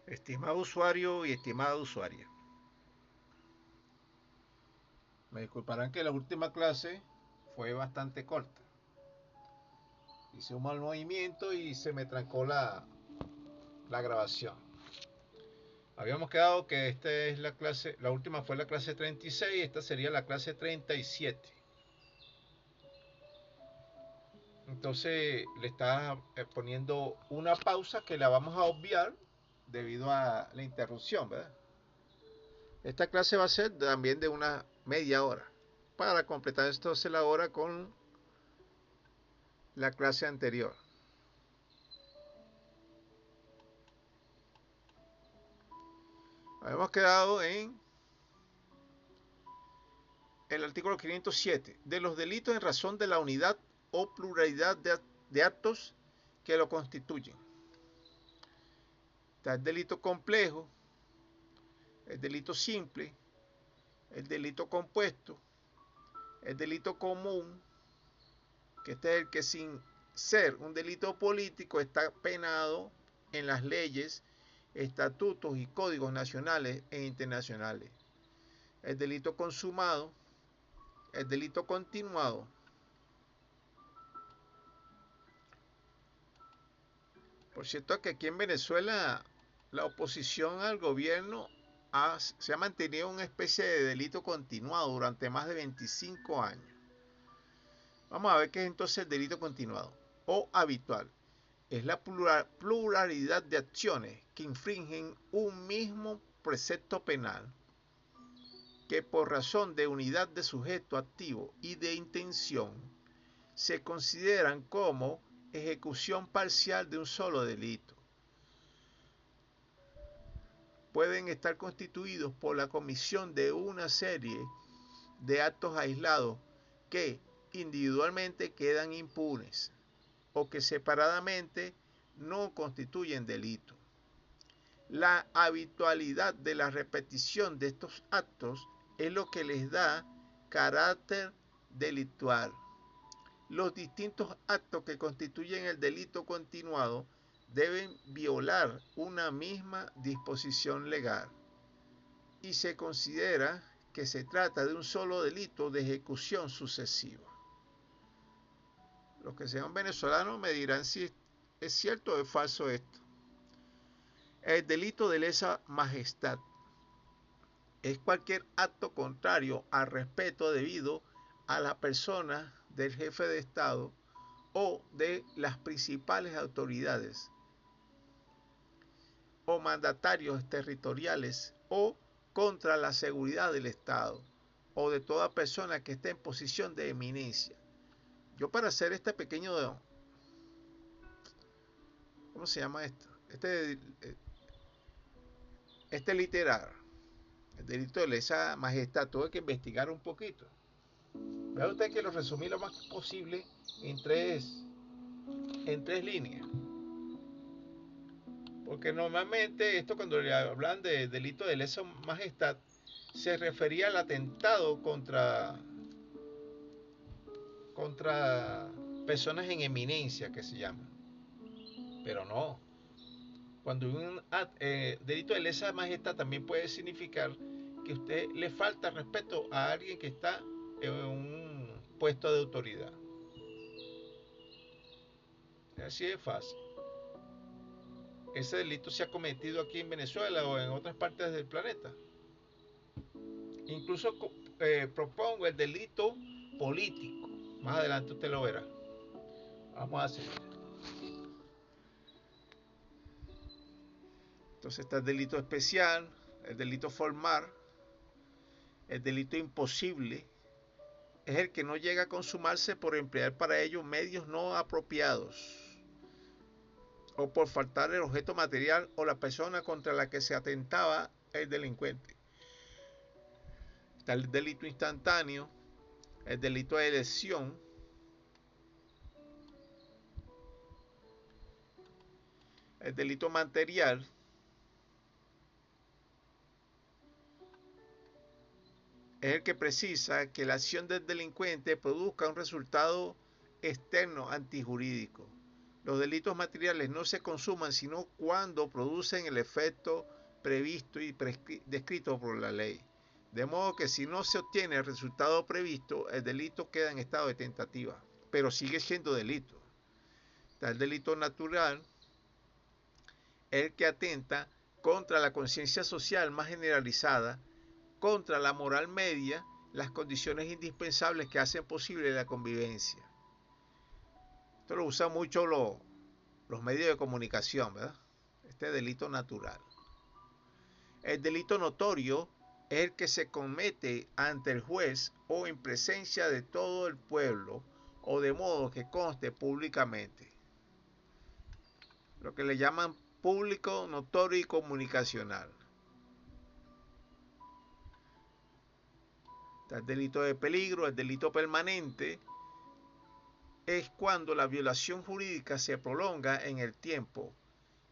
Estimado usuario y estimada usuaria, me disculparán que la última clase fue bastante corta. Hice un mal movimiento y se me trancó la grabación. Habíamos quedado que esta es la clase, la última fue la clase 36, esta sería la clase 37. Entonces le estaba poniendo una pausa que la vamos a obviar debido a la interrupción, ¿verdad? Esta clase va a ser también de una media hora para completar entonces la hora con la clase anterior. Habíamos quedado en el artículo 507 de los delitos en razón de la unidad o pluralidad de actos que lo constituyen. Está el delito complejo, el delito simple, el delito compuesto, el delito común, que este es el que sin ser un delito político está penado en las leyes, estatutos y códigos nacionales e internacionales. El delito consumado, el delito continuado. Por cierto que aquí en Venezuela la oposición al gobierno se ha mantenido una especie de delito continuado durante más de 25 años. Vamos a ver qué es entonces el delito continuado o habitual. Es la pluralidad de acciones que infringen un mismo precepto penal que por razón de unidad de sujeto activo y de intención se consideran como ejecución parcial de un solo delito. Pueden estar constituidos por la comisión de una serie de actos aislados que individualmente quedan impunes o que separadamente no constituyen delito. La habitualidad de la repetición de estos actos es lo que les da carácter delictual. Los distintos actos que constituyen el delito continuado deben violar una misma disposición legal y se considera que se trata de un solo delito de ejecución sucesiva. Los que sean venezolanos me dirán si es cierto o es falso esto. El delito de lesa majestad es cualquier acto contrario al respeto debido a la persona del jefe de Estado o de las principales autoridades o mandatarios territoriales o contra la seguridad del Estado o de toda persona que esté en posición de eminencia. Yo para hacer este pequeño, ¿cómo se llama esto? Este literal, el delito de lesa majestad, tuve que investigar un poquito. Vea usted que lo resumí lo más posible en tres líneas. Porque normalmente esto cuando le hablan de delito de lesa majestad se refería al atentado contra personas en eminencia que se llama. Pero no. Cuando un delito de lesa majestad también puede significar que usted le falta respeto a alguien que está en un puesto de autoridad. Así de fácil. Ese delito se ha cometido aquí en Venezuela o en otras partes del planeta. Incluso propongo el delito político. Más adelante usted lo verá. Vamos a seguir. Entonces está el delito especial, el delito formal, el delito imposible. Es el que no llega a consumarse por emplear para ello medios no apropiados o por faltar el objeto material o la persona contra la que se atentaba el delincuente. Está el delito instantáneo, el delito de lesión, el delito material, es el que precisa que la acción del delincuente produzca un resultado externo antijurídico. Los delitos materiales no se consuman sino cuando producen el efecto previsto y descrito por la ley. De modo que si no se obtiene el resultado previsto, el delito queda en estado de tentativa, pero sigue siendo delito. Está el delito natural, el que atenta contra la conciencia social más generalizada, contra la moral media, las condiciones indispensables que hacen posible la convivencia. Esto lo usan mucho los medios de comunicación, ¿verdad? Este delito natural. El delito notorio es el que se comete ante el juez o en presencia de todo el pueblo o de modo que conste públicamente. Lo que le llaman público, notorio y comunicacional. Está el delito de peligro, el delito permanente es cuando la violación jurídica se prolonga en el tiempo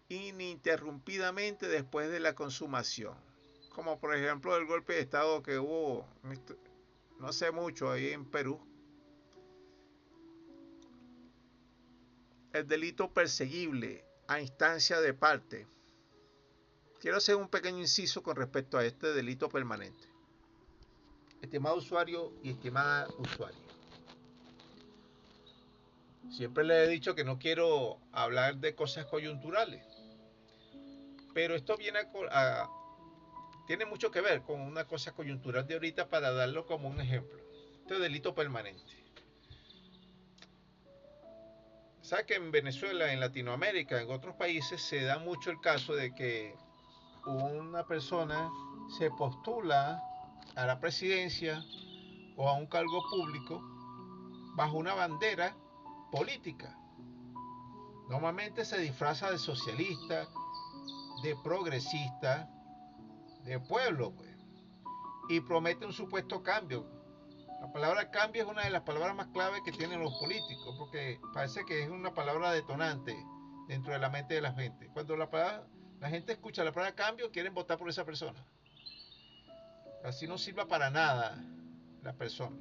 ininterrumpidamente después de la consumación. Como por ejemplo el golpe de estado que hubo no hace mucho ahí en Perú. El delito perseguible a instancia de parte. Quiero hacer un pequeño inciso con respecto a este delito permanente. Estimado usuario y estimada usuaria, siempre le he dicho que no quiero hablar de cosas coyunturales, pero esto tiene mucho que ver con una cosa coyuntural de ahorita para darlo como un ejemplo. Este delito permanente. ¿Sabe que en Venezuela, en Latinoamérica, en otros países se da mucho el caso de que una persona se postula a la presidencia o a un cargo público bajo una bandera política? Normalmente se disfraza de socialista, de progresista, de pueblo, pues, y promete un supuesto cambio. La palabra cambio es una de las palabras más claves que tienen los políticos, porque parece que es una palabra detonante dentro de la mente de la gente. Cuando la gente escucha la palabra cambio, quieren votar por esa persona. Así no sirva para nada la persona.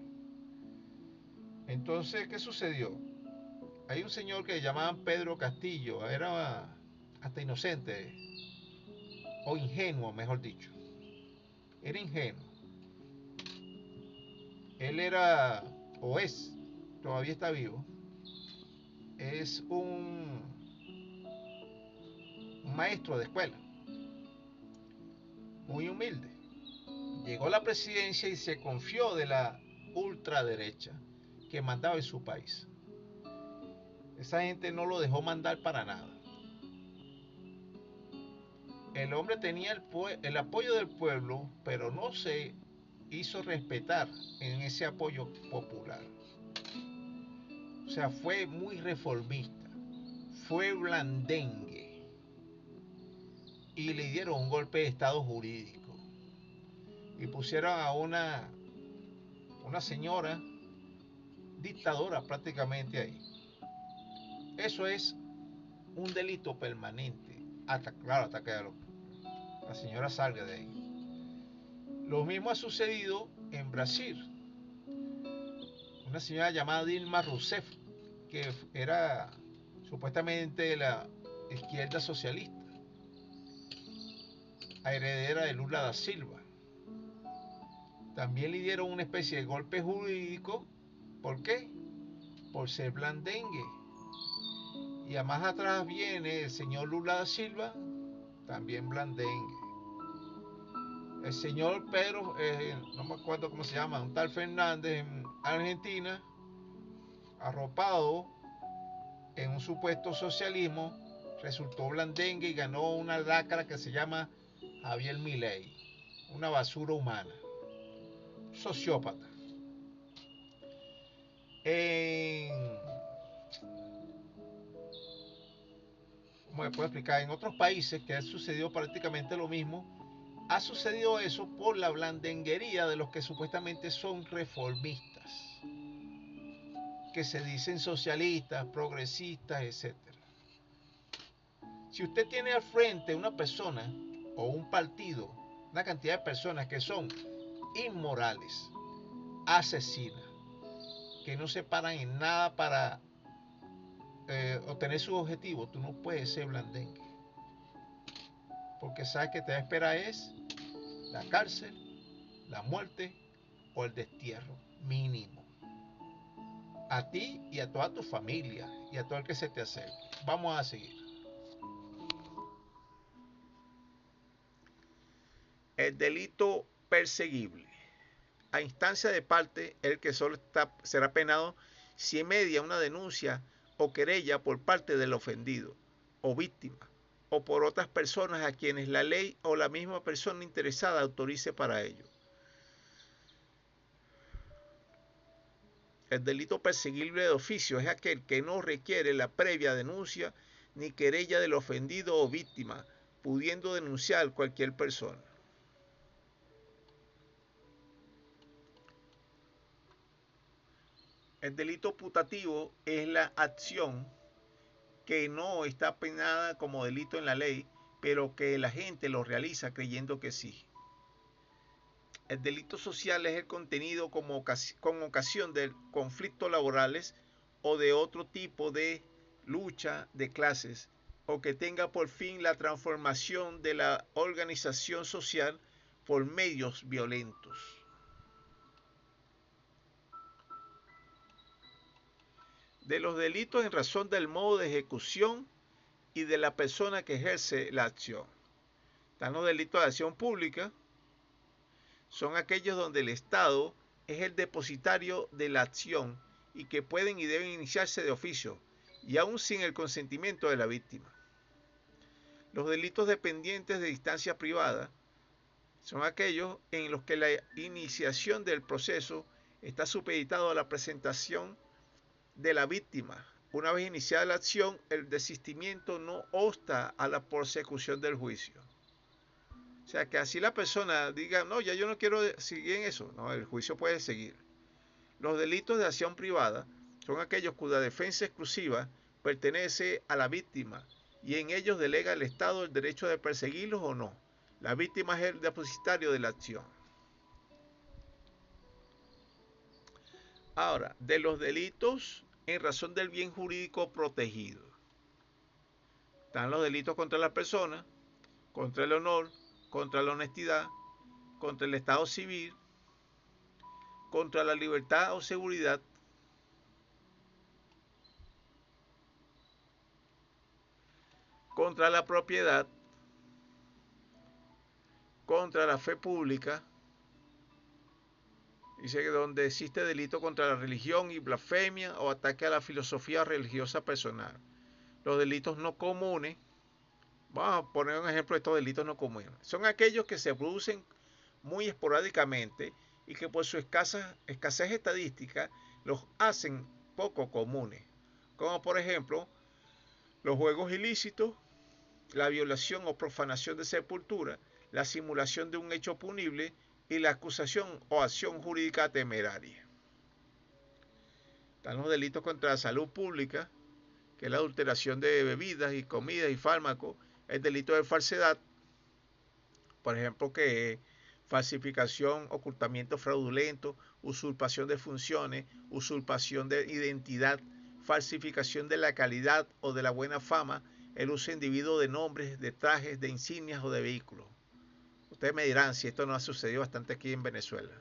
Entonces, ¿qué sucedió? Hay un señor que llamaban Pedro Castillo, era hasta inocente, o ingenuo, mejor dicho. Era ingenuo. Él era, o es, todavía está vivo, es un maestro de escuela, muy humilde. Llegó a la presidencia y se confió de la ultraderecha que mandaba en su país. Esa gente no lo dejó mandar para nada. El hombre tenía el apoyo del pueblo, pero no se hizo respetar en ese apoyo popular. O sea, fue muy reformista, fue blandengue y le dieron un golpe de estado jurídico y pusieron a una señora dictadora prácticamente ahí. Eso es un delito permanente, hasta que la señora salga de ahí. Lo mismo ha sucedido en Brasil. Una señora llamada Dilma Rousseff, que era supuestamente de la izquierda socialista, heredera de Lula da Silva. También le dieron una especie de golpe jurídico. ¿Por qué? Por ser blandengue. Y a más atrás viene el señor Lula da Silva, también blandengue. El señor Pedro, no me acuerdo cómo se llama, un tal Fernández en Argentina, arropado en un supuesto socialismo, resultó blandengue y ganó una lacra que se llama Javier Milei, una basura humana, sociópata. ¿Cómo me puedo explicar? En otros países que ha sucedido prácticamente lo mismo, ha sucedido eso por la blandenguería de los que supuestamente son reformistas, que se dicen socialistas, progresistas, etc. Si usted tiene al frente una persona o un partido, una cantidad de personas que son inmorales, asesinas, que no se paran en nada para obtener sus objetivos, tú no puedes ser blandengue. Porque sabes que te va a esperar es la cárcel, la muerte o el destierro mínimo. A ti y a toda tu familia y a todo el que se te acerque. Vamos a seguir. El delito perseguible. A instancia de parte, el que solo será penado si media una denuncia o querella por parte del ofendido o víctima o por otras personas a quienes la ley o la misma persona interesada autorice para ello. El delito perseguible de oficio es aquel que no requiere la previa denuncia ni querella del ofendido o víctima, pudiendo denunciar cualquier persona. El delito putativo es la acción que no está penada como delito en la ley, pero que la gente lo realiza creyendo que sí. El delito social es el contenido con ocasión de conflictos laborales o de otro tipo de lucha de clases, o que tenga por fin la transformación de la organización social por medios violentos. De los delitos en razón del modo de ejecución y de la persona que ejerce la acción. Están los delitos de acción pública, son aquellos donde el Estado es el depositario de la acción y que pueden y deben iniciarse de oficio, y aún sin el consentimiento de la víctima. Los delitos dependientes de instancia privada son aquellos en los que la iniciación del proceso está supeditado a la presentación de la víctima. Una vez iniciada la acción, el desistimiento no obsta a la persecución del juicio. O sea, que así la persona diga, no, ya yo no quiero seguir en eso. No, el juicio puede seguir. Los delitos de acción privada son aquellos cuya defensa exclusiva pertenece a la víctima y en ellos delega el Estado el derecho de perseguirlos o no. La víctima es el depositario de la acción. Ahora, de los delitos en razón del bien jurídico protegido. Están los delitos contra la persona, contra el honor, contra la honestidad, contra el Estado civil, contra la libertad o seguridad, contra la propiedad, contra la fe pública. Dice que donde existe delito contra la religión y blasfemia o ataque a la filosofía religiosa personal. Los delitos no comunes, vamos a poner un ejemplo de estos delitos no comunes, son aquellos que se producen muy esporádicamente y que por su escasez estadística los hacen poco comunes, como por ejemplo los juegos ilícitos, la violación o profanación de sepultura, la simulación de un hecho punible y la acusación o acción jurídica temeraria. Están los delitos contra la salud pública, que es la adulteración de bebidas y comidas y fármacos, el delito de falsedad, por ejemplo, que es falsificación, ocultamiento fraudulento, usurpación de funciones, usurpación de identidad, falsificación de la calidad o de la buena fama, el uso individuo de nombres, de trajes, de insignias o de vehículos. Ustedes me dirán si esto no ha sucedido bastante aquí en Venezuela.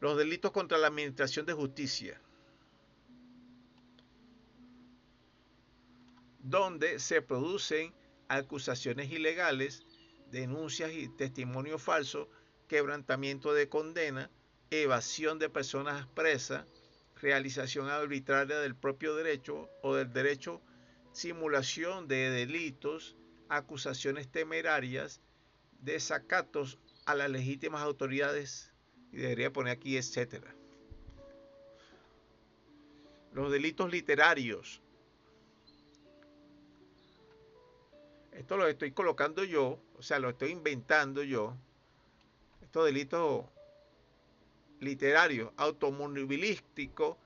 Los delitos contra la administración de justicia, donde se producen acusaciones ilegales, denuncias y testimonios falsos, quebrantamiento de condena, evasión de personas presas, realización arbitraria del propio derecho o del derecho, simulación de delitos, acusaciones temerarias, desacatos a las legítimas autoridades, y debería poner aquí etcétera. Los delitos literarios. Esto lo estoy colocando yo, o sea, lo estoy inventando yo. Estos delitos literarios, automovilísticos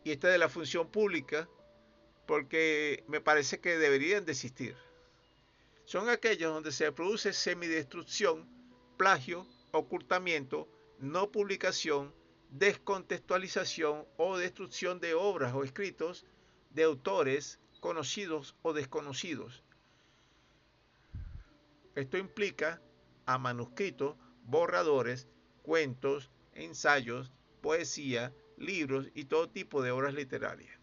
y este de la función pública, porque me parece que deberían de existir. Son aquellos donde se produce semidestrucción, plagio, ocultamiento, no publicación, descontextualización o destrucción de obras o escritos de autores conocidos o desconocidos. Esto implica a manuscritos, borradores, cuentos, ensayos, poesía, libros y todo tipo de obras literarias.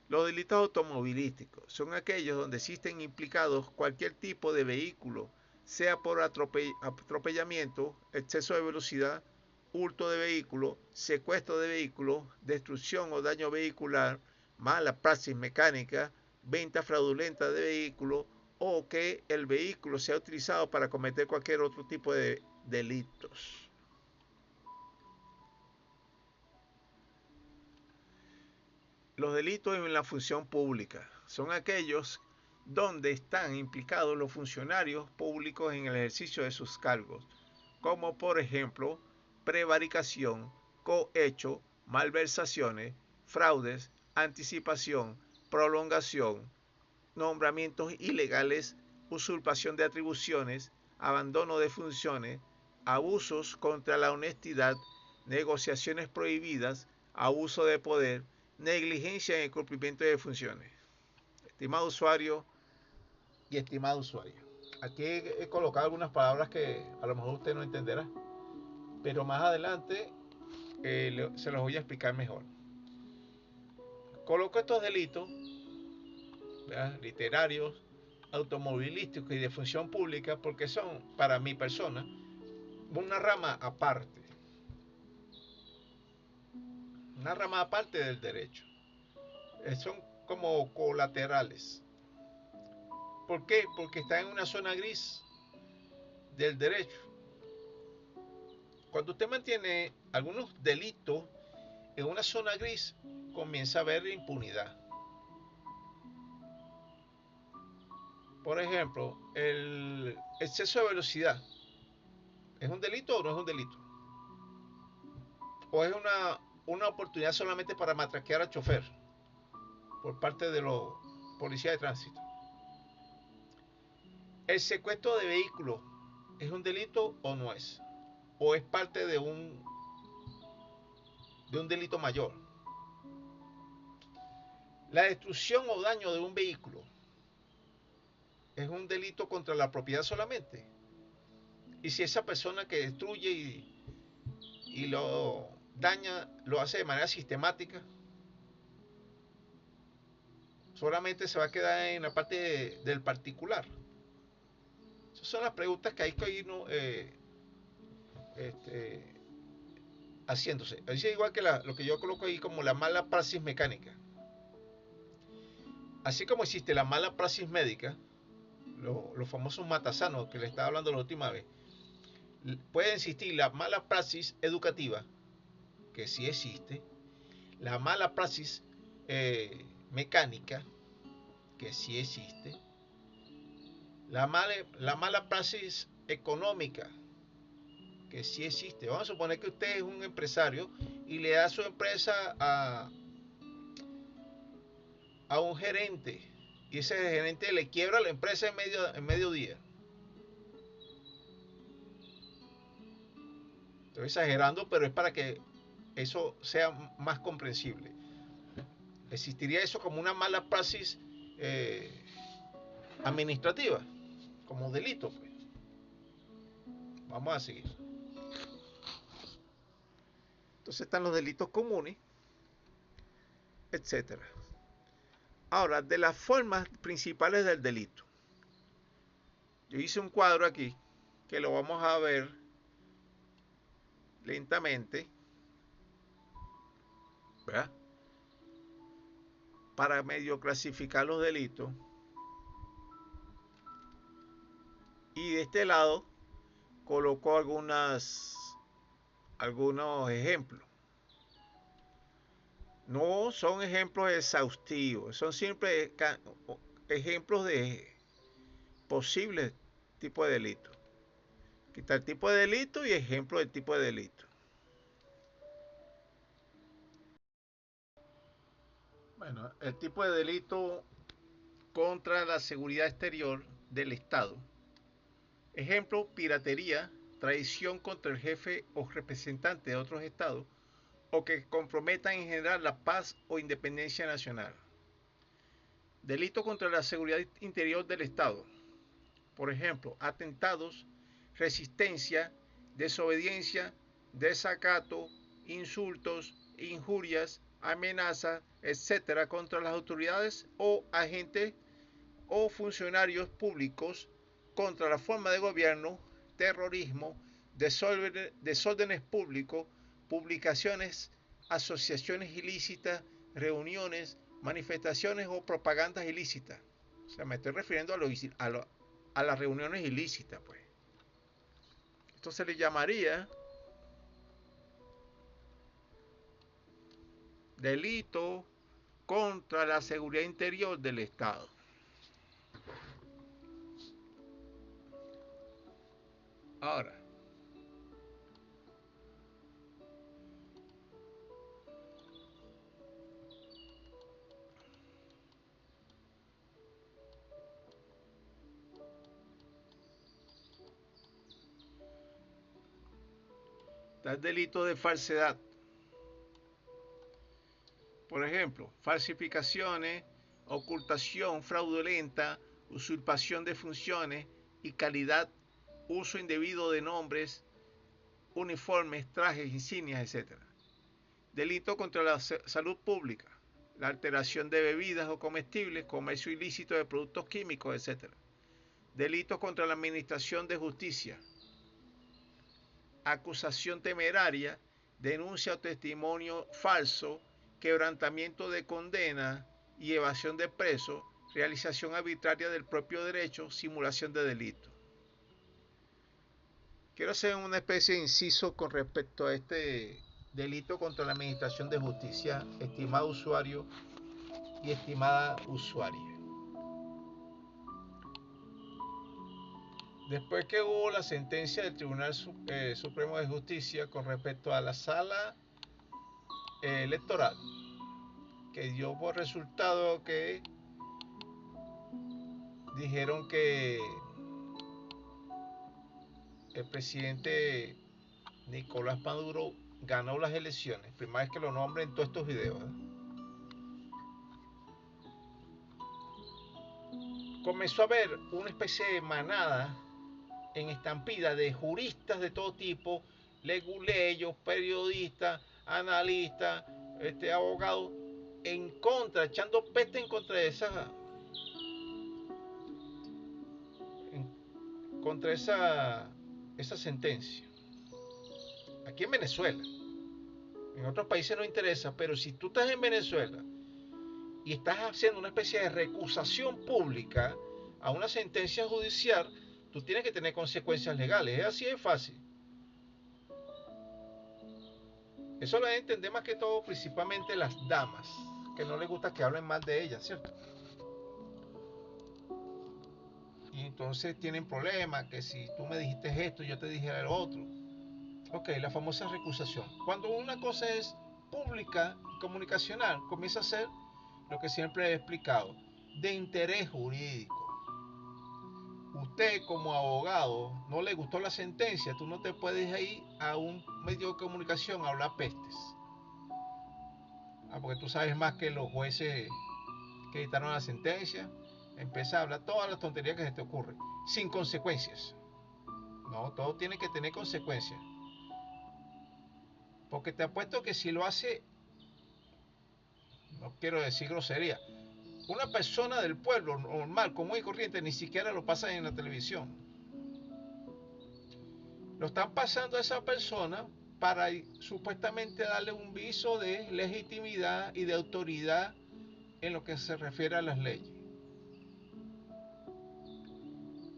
Los delitos automovilísticos son aquellos donde existen implicados cualquier tipo de vehículo, sea por atropellamiento, exceso de velocidad, hurto de vehículo, secuestro de vehículo, destrucción o daño vehicular, mala praxis mecánica, venta fraudulenta de vehículo o que el vehículo sea utilizado para cometer cualquier otro tipo de delitos. Los delitos en la función pública son aquellos donde están implicados los funcionarios públicos en el ejercicio de sus cargos, como por ejemplo prevaricación, cohecho, malversaciones, fraudes, anticipación, prolongación, nombramientos ilegales, usurpación de atribuciones, abandono de funciones, abusos contra la honestidad, negociaciones prohibidas, abuso de poder, negligencia en el cumplimiento de funciones. Estimado usuario y estimada usuaria, aquí he colocado algunas palabras que a lo mejor usted no entenderá, pero más adelante se los voy a explicar mejor. Coloco estos delitos, ¿verdad?, literarios, automovilísticos y de función pública porque son, para mi persona, una rama aparte. Una rama aparte del derecho. Son como colaterales. ¿Por qué? Porque está en una zona gris del derecho. Cuando usted mantiene algunos delitos en una zona gris, comienza a haber impunidad. Por ejemplo, el exceso de velocidad. ¿Es un delito o no es un delito? ¿O es una oportunidad solamente para matraquear al chofer por parte de los policías de tránsito? ¿El secuestro de vehículos es un delito o no es? ¿O es parte de un delito mayor? La destrucción o daño de un vehículo es un delito contra la propiedad solamente. Y si esa persona que destruye y lo daña lo hace de manera sistemática, solamente se va a quedar en la parte del particular. Esas son las preguntas que hay que irnos haciéndose. Es igual que lo que yo coloco ahí como la mala praxis mecánica. Así como existe la mala praxis médica, los famosos matasanos que le estaba hablando la última vez, puede existir la mala praxis educativa, que sí existe, la mala praxis mecánica, que sí existe, la mala praxis económica, que sí existe. Vamos a suponer que usted es un empresario y le da su empresa a un gerente y ese gerente le quiebra la empresa en medio día. Estoy exagerando, pero es para que eso sea más comprensible. Existiría eso como una mala praxis administrativa, como delito, pues. Vamos a seguir. Entonces están los delitos comunes, etcétera. Ahora, de las formas principales del delito. Yo hice un cuadro aquí que lo vamos a ver lentamente, ¿verdad?, para medio clasificar los delitos. Y de este lado colocó algunos ejemplos. No son ejemplos exhaustivos, son siempre ejemplos de posibles tipos de delitos. Aquí está el tipo de delito y ejemplo del tipo de delito. Bueno, el tipo de delito contra la seguridad exterior del Estado. Ejemplo, piratería, traición contra el jefe o representante de otros estados, o que comprometan en general la paz o independencia nacional. Delito contra la seguridad interior del Estado. Por ejemplo, atentados, resistencia, desobediencia, desacato, insultos, injurias, amenazas, etcétera, contra las autoridades o agentes o funcionarios públicos, contra la forma de gobierno, terrorismo, desórdenes públicos, publicaciones, asociaciones ilícitas, reuniones, manifestaciones o propagandas ilícitas. O sea, me estoy refiriendo a las reuniones ilícitas, pues. Esto se le llamaría delito contra la seguridad interior del Estado. Ahora, está el delito de falsedad. Por ejemplo, falsificaciones, ocultación fraudulenta, usurpación de funciones y calidad, uso indebido de nombres, uniformes, trajes, insignias, etc. Delito contra la salud pública, la alteración de bebidas o comestibles, comercio ilícito de productos químicos, etc. Delito contra la administración de justicia, acusación temeraria, denuncia o testimonio falso, quebrantamiento de condena y evasión de preso, realización arbitraria del propio derecho, simulación de delito. Quiero hacer una especie de inciso con respecto a este delito contra la administración de justicia, estimado usuario y estimada usuaria. Después que hubo la sentencia del Tribunal Supremo de Justicia con respecto a la sala electoral, que dio por resultado que dijeron que el presidente Nicolás Maduro ganó las elecciones. Primera vez que lo nombren en todos estos videos. Comenzó a haber una especie de manada en estampida de juristas de todo tipo, leguleyos, periodistas, analistas, abogados, en contra, echando peste en contra de esa sentencia. Aquí en Venezuela. En otros países no interesa, pero si tú estás en Venezuela y estás haciendo una especie de recusación pública a una sentencia judicial, tú tienes que tener consecuencias legales. Es así de fácil. Eso lo deben entender más que todo principalmente las damas, que no les gusta que hablen mal de ellas, ¿cierto? Y entonces tienen problemas, que si tú me dijiste esto, yo te dijera lo otro. Ok, la famosa recusación. Cuando una cosa es pública y comunicacional, comienza a ser lo que siempre he explicado, de interés jurídico. Usted como abogado no le gustó la sentencia, tú no te puedes ir a un medio de comunicación a hablar pestes. Porque tú sabes más que los jueces que dictaron la sentencia. Empieza a hablar todas las tonterías que se te ocurren, sin consecuencias. No, todo tiene que tener consecuencias. Porque te apuesto que si lo hace, no quiero decir grosería, una persona del pueblo normal, común y corriente, ni siquiera lo pasan en la televisión. Lo están pasando a esa persona para supuestamente darle un viso de legitimidad y de autoridad en lo que se refiere a las leyes.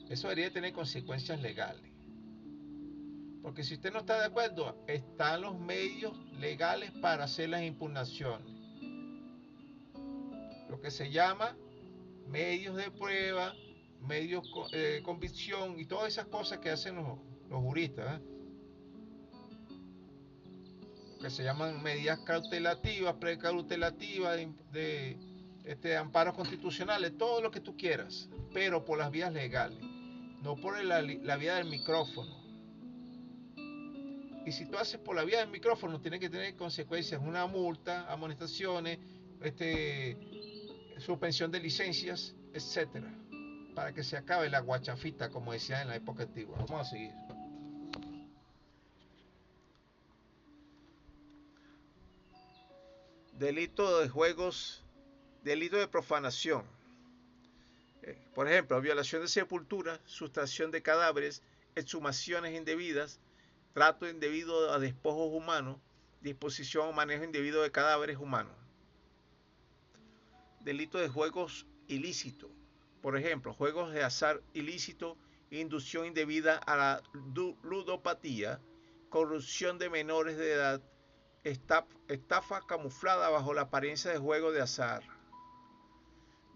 Eso debería tener consecuencias legales. Porque si usted no está de acuerdo, están los medios legales para hacer las impugnaciones. Lo que se llama medios de prueba, medios de convicción y todas esas cosas que hacen los juristas. Que se llaman medidas cautelativas, precautelativas, de amparos constitucionales, todo lo que tú quieras, pero por las vías legales, no por la vía del micrófono. Y si tú haces por la vía del micrófono, tiene que tener consecuencias, una multa, amonestaciones, suspensión de licencias, etcétera, para que se acabe la guachafita, como decían en la época antigua. Vamos a seguir. Delito de juegos, delito de profanación. Por ejemplo, violación de sepultura, sustracción de cadáveres, exhumaciones indebidas, trato indebido a despojos humanos, disposición o manejo indebido de cadáveres humanos. Delito de juegos ilícitos. Por ejemplo, juegos de azar ilícito, inducción indebida a la ludopatía, corrupción de menores de edad, estafa camuflada bajo la apariencia de juego de azar.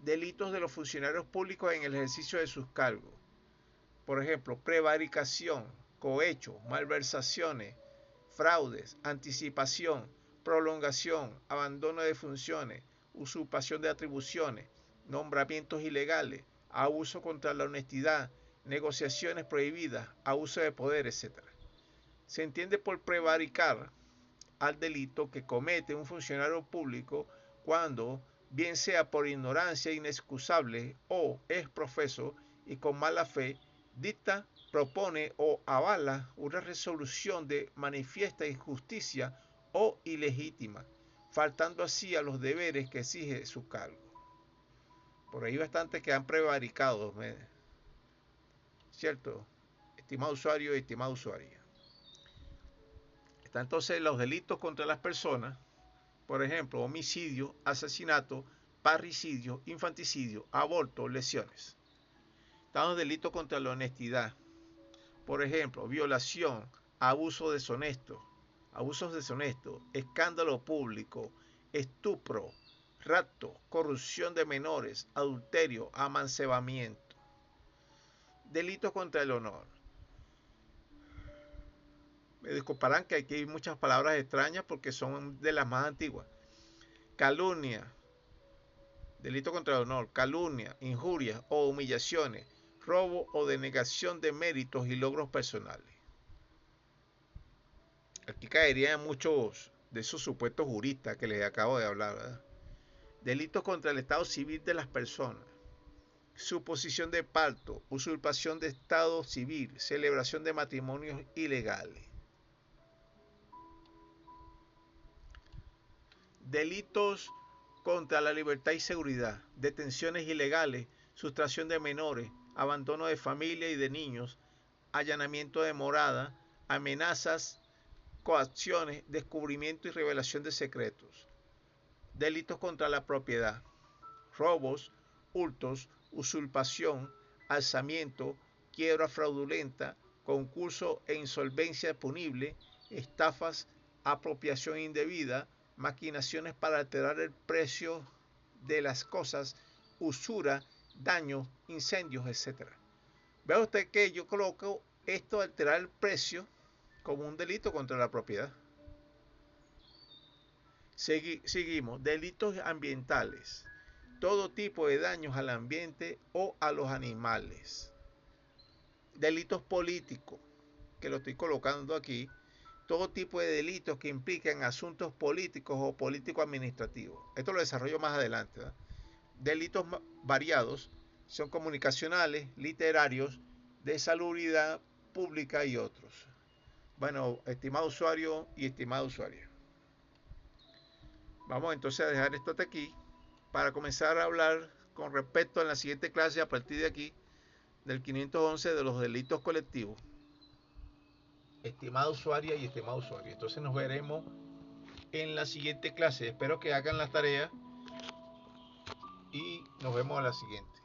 Delitos de los funcionarios públicos en el ejercicio de sus cargos. Por ejemplo, prevaricación, cohecho, malversaciones, fraudes, anticipación, prolongación, abandono de funciones, usurpación de atribuciones, nombramientos ilegales, abuso contra la honestidad, negociaciones prohibidas, abuso de poder, etc. Se entiende por prevaricar al delito que comete un funcionario público cuando, bien sea por ignorancia inexcusable o es profeso y con mala fe, dicta, propone o avala una resolución de manifiesta injusticia o ilegítima, faltando así a los deberes que exige su cargo. Por ahí bastante que han prevaricado, ¿cierto? Estimado usuario y estimada usuaria. Están entonces los delitos contra las personas, por ejemplo, homicidio, asesinato, parricidio, infanticidio, aborto, lesiones. Están los delitos contra la honestidad, por ejemplo, violación, abusos deshonestos, escándalo público, estupro, rapto, corrupción de menores, adulterio, amancebamiento. Delitos contra el honor. Me disculparán que aquí hay muchas palabras extrañas porque son de las más antiguas. Calumnia, delito contra el honor, calumnia, injurias o humillaciones, robo o denegación de méritos y logros personales. Aquí caerían muchos de esos supuestos juristas que les acabo de hablar, ¿verdad? Delitos contra el estado civil de las personas, suposición de parto, usurpación de estado civil, celebración de matrimonios ilegales. Delitos contra la libertad y seguridad, detenciones ilegales, sustracción de menores, abandono de familia y de niños, allanamiento de morada, amenazas, coacciones, descubrimiento y revelación de secretos. Delitos contra la propiedad, robos, hurtos, usurpación, alzamiento, quiebra fraudulenta, concurso e insolvencia punible, estafas, apropiación indebida, maquinaciones para alterar el precio de las cosas, usura, daños, incendios, etc. Vea usted que yo coloco esto de alterar el precio como un delito contra la propiedad. Seguimos, delitos ambientales, todo tipo de daños al ambiente o a los animales. Delitos políticos, que lo estoy colocando aquí, todo tipo de delitos que implican asuntos políticos o político-administrativos. Esto lo desarrollo más adelante, ¿verdad? Delitos variados son comunicacionales, literarios, de salubridad pública y otros. Bueno, estimado usuario y estimada usuaria, vamos entonces a dejar esto hasta aquí para comenzar a hablar con respecto a la siguiente clase a partir de aquí del 511 de los delitos colectivos. Estimada usuaria y estimado usuario, entonces nos veremos en la siguiente clase. Espero que hagan las tareas y nos vemos a la siguiente.